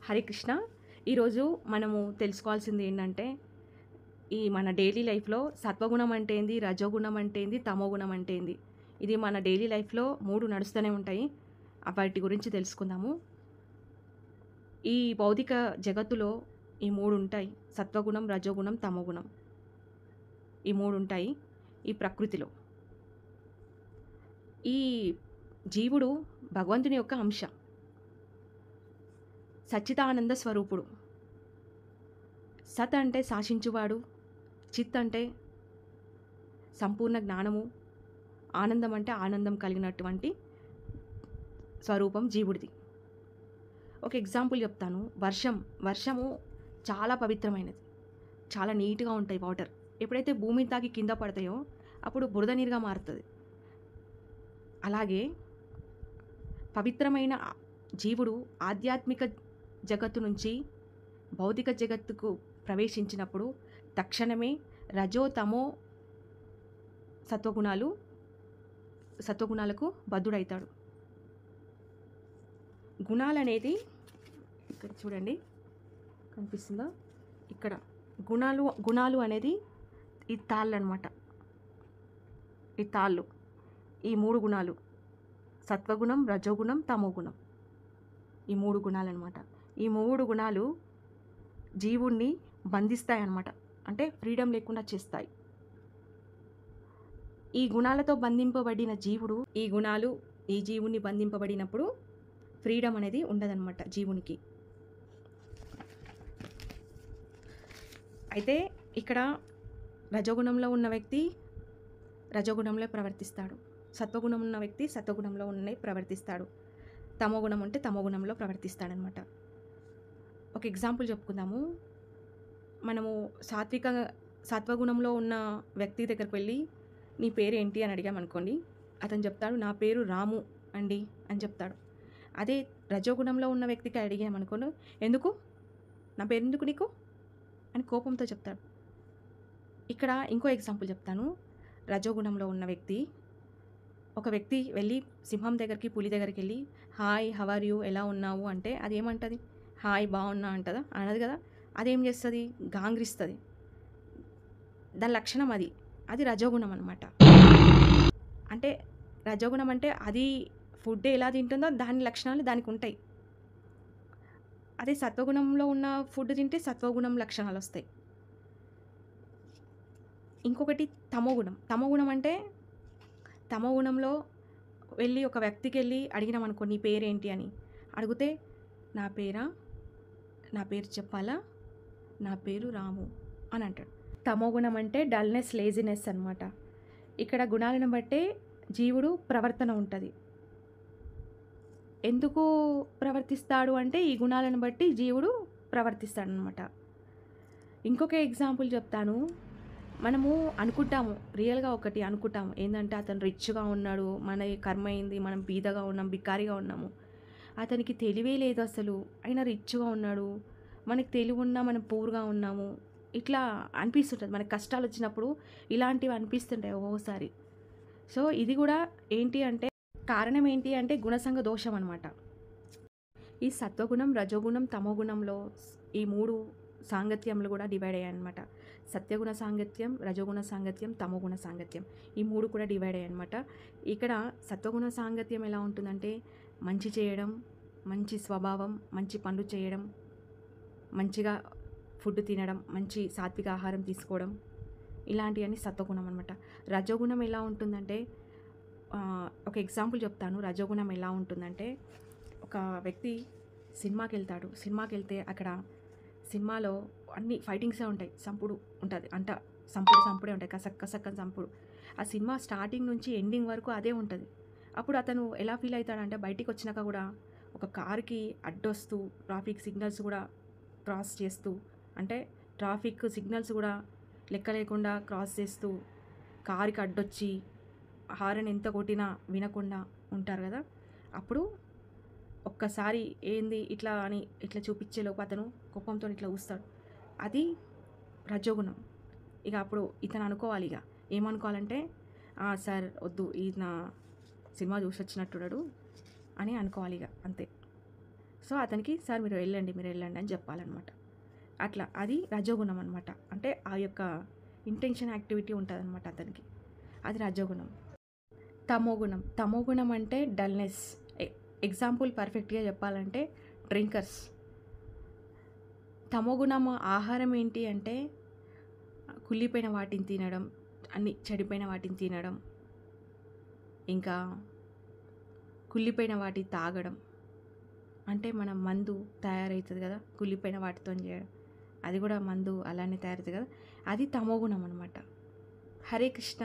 హరే కృష్ణ. ఈరోజు మనము తెలుసుకోవాల్సింది ఏంటంటే, ఈ మన డైలీ లైఫ్‌లో సత్వగుణం అంటే ఏంది, రజోగుణం అంటే ఏంది, తమోగుణం అంటే ఏంది? ఇది మన డైలీ లైఫ్‌లో 3 నడుస్తూనే ఉంటాయి. వాటి గురించి తెలుసుకుందాము. ఈ భౌతిక జగత్తులో ఈ 3 ఉంటాయి. సత్వగుణం, రజోగుణం, తమోగుణం. ఈ 3 ఉంటాయి ఈ ప్రకృతిలో. ఈ జీవుడు భగవంతుని యొక్క అంశ. సచ్చిదానంద స్వరూపుడు. సత్ అంటే శాసించువాడు, చిత్ అంటే సంపూర్ణ జ్ఞానము, ఆనందం అంటే ఆనందం కలిగినటువంటి స్వరూపం జీవుడిది. ఒక ఎగ్జాంపుల్ చెప్తాను. వర్షము చాలా పవిత్రమైనది, చాలా నీట్గా ఉంటాయి వాటర్. ఎప్పుడైతే భూమిని తాకి కింద పడతాయో అప్పుడు బురద నీరుగా మారుతుంది. అలాగే పవిత్రమైన జీవుడు ఆధ్యాత్మిక జగత్తు నుంచి భౌతిక జగత్తుకు ప్రవేశించినప్పుడు తక్షణమే రజో తమో సత్వగుణాలకు బద్ధుడవుతాడు. గుణాలనేది ఇక్కడ చూడండి, కనిపిస్తుందా? ఇక్కడ గుణాలు అనేది ఈ తాళ్ళు అనమాట. ఈ తాళ్ళు, ఈ 3 గుణాలు, సత్వగుణం, రజోగుణం, తమోగుణం. ఈ 3 గుణాలు అనమాట. ఈ 3 గుణాలు జీవుణ్ణి బంధిస్తాయి అన్నమాట. అంటే ఫ్రీడమ్ లేకుండా చేస్తాయి. ఈ గుణాలతో బంధింపబడిన జీవుడు, ఈ జీవుని బంధింపబడినప్పుడు ఫ్రీడమ్ అనేది ఉండదన్నమాట జీవునికి. అయితే ఇక్కడ రజోగుణంలో ఉన్న వ్యక్తి రజోగుణంలో ప్రవర్తిస్తాడు, సత్వగుణం ఉన్న వ్యక్తి సత్వగుణంలో ప్రవర్తిస్తాడు, తమోగుణం ఉంటే తమోగుణంలో ప్రవర్తిస్తాడనమాట. ఒక ఎగ్జాంపుల్ చెప్పుకుందాము. మనము సత్వగుణంలో ఉన్న వ్యక్తి దగ్గరికి వెళ్ళి నీ పేరు ఏంటి అని అడిగామనుకోండి, అతను చెప్తాడు నా పేరు రాము అండి అని చెప్తాడు. అదే రజోగుణంలో ఉన్న వ్యక్తికి అడిగామనుకోండి, ఎందుకు, నా పేరు ఎందుకు నీకు అని కోపంతో చెప్తాడు. ఇక్కడ ఇంకో ఎగ్జాంపుల్ చెప్తాను. రజోగుణంలో ఉన్న ఒక వ్యక్తి వెళ్ళి సింహం దగ్గరికి, పులి దగ్గరికి వెళ్ళి హాయ్ హౌ ఆర్ యూ, ఎలా ఉన్నావు అంటే అది ఏమంటుంది? హాయ్ బాగున్నా అంటదా? అనదు కదా. అదేం చేస్తుంది? గాంగ్రిస్తుంది. దాని లక్షణం అది రజోగుణం అనమాట. అంటే రజోగుణం అంటే అది ఫుడ్ ఎలా తింటుందో దాని లక్షణాలు దానికి ఉంటాయి. అదే సత్వగుణంలో ఉన్న ఫుడ్ తింటే సత్వగుణం లక్షణాలు వస్తాయి. ఇంకొకటి తమోగుణం అంటే తమోగుణంలో వెళ్ళి ఒక వ్యక్తికి వెళ్ళి అడిగినాం అనుకో, నీ పేరేంటి అని అడిగితే నా పేరు చెప్పాలా, నా పేరు రాము అని అంటాడు. తమోగుణం అంటే డల్నెస్, లేజినెస్ అనమాట. ఇక్కడ గుణాలను బట్టే జీవుడు ప్రవర్తన ఉంటుంది. ఎందుకు ప్రవర్తిస్తాడు అంటే ఈ గుణాలను బట్టి జీవుడు ప్రవర్తిస్తాడనమాట. ఇంకొక ఎగ్జాంపుల్ చెప్తాను. మనము అనుకుంటాము, రియల్గా ఒకటి అనుకుంటాము ఏంటంటే అతను రిచ్గా ఉన్నాడు, మన కర్మ అయింది, మనం బీదగా ఉన్నాం, బికారిగా ఉన్నాము, అతనికి తెలివే లేదు అసలు, అయినా రిచ్గా ఉన్నాడు, మనకి తెలివి ఉన్నా మనం పూర్గా ఉన్నాము, ఇట్లా అనిపిస్తుంటుంది. మనకు కష్టాలు వచ్చినప్పుడు ఇలాంటివి అనిపిస్తుంటాయి ఒక్కోసారి. సో ఇది కూడా ఏంటి అంటే కారణం ఏంటి అంటే గుణసంగ దోషం అనమాట. ఈ సత్వగుణం, రజోగుణం, తమోగుణంలో ఈ 3 సాంగత్యంలు కూడా డివైడ్ అయ్యాయి అనమాట. సత్యగుణ సాంగత్యం, రజోగుణ సాంగత్యం, తమోగుణ సాంగత్యం, ఈ 3 కూడా డివైడ్ అయ్యాయి అనమాట. ఇక్కడ సత్వగుణ సాంగత్యం ఎలా ఉంటుందంటే మంచి చేయడం, మంచి స్వభావం, మంచి పనులు చేయడం, మంచిగా ఫుడ్ తినడం, మంచి సాత్విక ఆహారం తీసుకోవడం, ఇలాంటివన్నీ సత్వగుణం అనమాట. రజోగుణం ఎలా ఉంటుందంటే ఒక ఎగ్జాంపుల్ చెప్తాను. రజోగుణం ఎలా ఉంటుందంటే ఒక వ్యక్తి సినిమాకి వెళ్తే అక్కడ సినిమాలో అన్ని ఫైటింగ్సే ఉంటాయి, సంపుడు ఉంటుంది, సంపుడే ఉంటాయి, కసక్కని సంపుడు. ఆ సినిమా స్టార్టింగ్ నుంచి ఎండింగ్ వరకు అదే ఉంటుంది. అప్పుడు అతను ఎలా ఫీల్ అవుతాడంటే బయటికి వచ్చినాక కూడా ఒక కారుకి అడ్డొస్తూ ట్రాఫిక్ సిగ్నల్స్ కూడా క్రాస్ చేస్తూ, అంటే ట్రాఫిక్ సిగ్నల్స్ కూడా లెక్క లేకుండా క్రాస్ చేస్తూ కారుకి అడ్డొచ్చి హారన్ ఎంత కొట్టినా వినకుండా ఉంటారు కదా. అప్పుడు ఒక్కసారి ఏంది ఇట్లా అని ఇట్లా చూపించేలోపు అతను కోపంతో ఇట్లా ఊస్తాడు. అది రజోగుణం. ఇక అప్పుడు ఇతను అనుకోవాలి, ఇక ఏమనుకోవాలంటే సార్ వద్దు, ఈయన సినిమా చూసి వచ్చినట్టున్నాడు అని అనుకోవాలి, ఇక అంతే. సో అతనికి సార్ మీరు వెళ్ళండి అని చెప్పాలన్నమాట. అట్లా అది రజోగుణం అనమాట. అంటే ఆ యొక్క ఇంటెన్షన్ యాక్టివిటీ ఉంటుందన్నమాట అతనికి, అది రజోగుణం. తమోగుణం అంటే డల్నెస్. ఎగ్జాంపుల్ పర్ఫెక్ట్గా చెప్పాలంటే డ్రింకర్స్. తమోగుణం ఆహారం ఏంటి అంటే కుళ్ళిపోయిన వాటిని తినడం, అన్ని చెడిపోయిన వాటిని తినడం, ఇంకా కుళ్ళిపోయిన వాటి తాగడం. అంటే మనం మందు తయారవుతుంది కదా కుళ్ళిపోయిన వాటితో చేయడం, అది కూడా మందు అలానే తయారవుతుంది కదా, అది తమోగుణం అనమాట. హరే కృష్ణ.